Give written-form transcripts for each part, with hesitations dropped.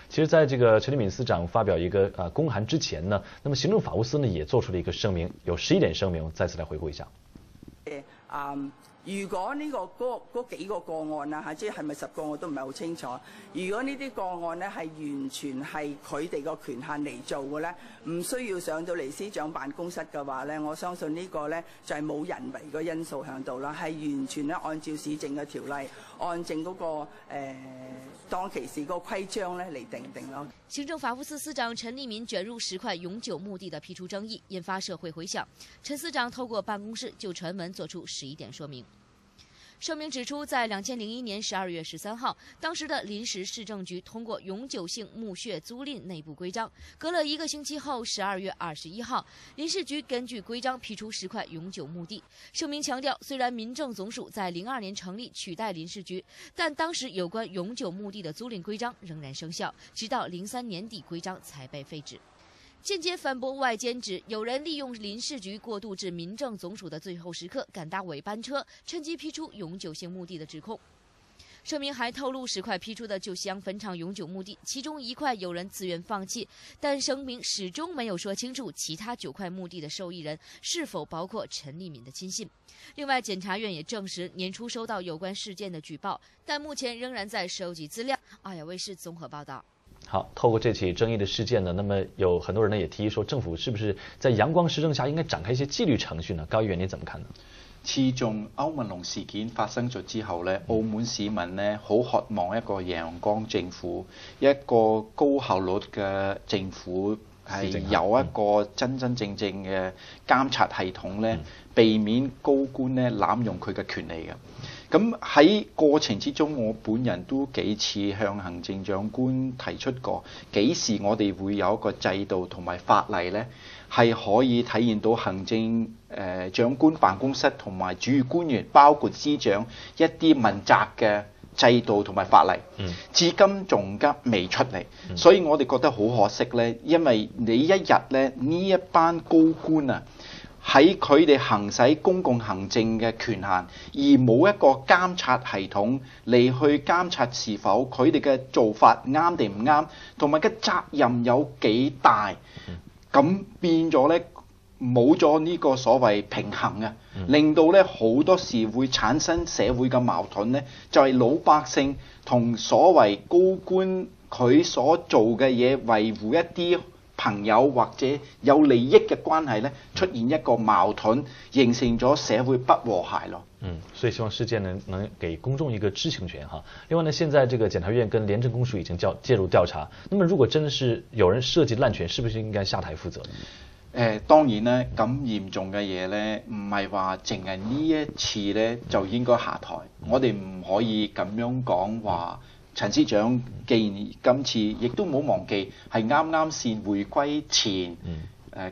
其實在這個陳立敏司長發表一個公函之前呢，那麼行政法務司呢也做出了一個聲明，有11點聲明，再次來回顧一下。如果呢嗰幾個個案啊即係咪10個我都唔係好清楚。如果呢啲個案咧係完全係佢哋個權限嚟做嘅咧，唔需要上到嚟司長辦公室嘅話咧，我相信呢個咧就係冇人為個因素喺度啦，係完全咧按照市政嘅條例，按正嗰個當其時個規章咧嚟定咯。行政法務司司長陳立敏捲入10塊永久墓地的批出爭議，引發社會回響。陳司長透過辦公室就傳聞作出11點說明。聲明指出，在2001年12月13號，當時的臨時市政局通過永久性墓穴租賃內部規章。隔了1個星期後，12月21號，臨市局根據規章批出10塊永久墓地。聲明強調，雖然民政總署在02年成立取代臨市局，但當時有關永久墓地的租賃規章仍然生效，直到03年底規章才被廢止。間接反駁外間指有人利用臨市局過渡至民政總署的最後時刻趕搭尾班車，趁機批出永久性墓地的指控。聲明還透露10塊批出的舊西洋墳場永久墓地，其中1塊有人自願放棄，但聲明始終沒有說清楚其他9塊墓地的受益人是否包括陳立敏的親信。另外，檢察院也證實年初收到有關事件的舉報，但目前仍然在收集資料。亞亞衛視綜合報道。好，透過這起爭議的事件呢，那麼有很多人呢也提議說，政府是不是在陽光施政下應該展開一些紀律程序呢？高議員你怎麼看呢？自從歐文龍事件發生咗之後呢，澳門市民呢好渴望一個陽光政府，一個高效率嘅政府，係有一個真真正正嘅監察系統呢，避免高官呢濫用佢嘅權利嘅。咁喺過程之中，我本人都幾次向行政長官提出過，幾時我哋會有一個制度同埋法例呢，係可以體現到行政長官辦公室同埋主要官員，包括司長一啲問責嘅制度同埋法例，至今仲未出嚟，所以我哋覺得好可惜呢，因為你一日呢，呢一班高官啊，喺佢哋行使公共行政嘅權限，而冇一個監察系統嚟去監察是否佢哋嘅做法啱定唔啱，同埋嘅責任有幾大，咁變咗呢，冇咗呢個所謂平衡啊，令到呢好多時會產生社會嘅矛盾呢，就係老百姓同所謂高官佢所做嘅嘢維護一啲朋友或者有利益嘅關係呢，出現一個矛盾，形成咗社會不和諧咯。所以希望事件呢能給公眾一個知情權哈。另外呢，現在這個檢察院跟廉政公署已經介入調查，那麼如果真的是有人涉及濫權，是不是應該下台負責？當然咧，咁嚴重嘅嘢咧，唔係話淨係呢一次咧就應該下台。我哋唔可以咁樣講話。陳司長既然今次亦都冇忘記係啱啱先回歸前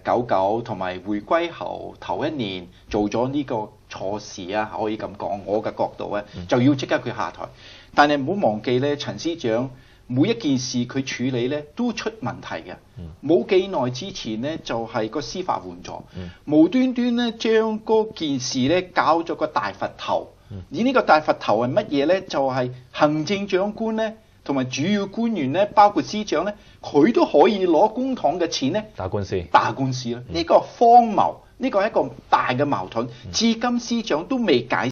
99同埋回歸後頭1年做咗呢個錯事啊，可以咁講。我嘅角度咧就要即刻佢下台。但係唔好忘記咧，陳司長每一件事佢處理咧都出問題嘅。冇幾耐之前呢，就係個司法援助，無端端咧將嗰件事咧搞咗個大佛頭。而呢個大佛頭係乜嘢呢？就係行政長官呢，同埋主要官員呢，包括司長呢，佢都可以攞公帑嘅錢呢打官司啦。呢個荒謬，呢個係一個大嘅矛盾，至今司長都未解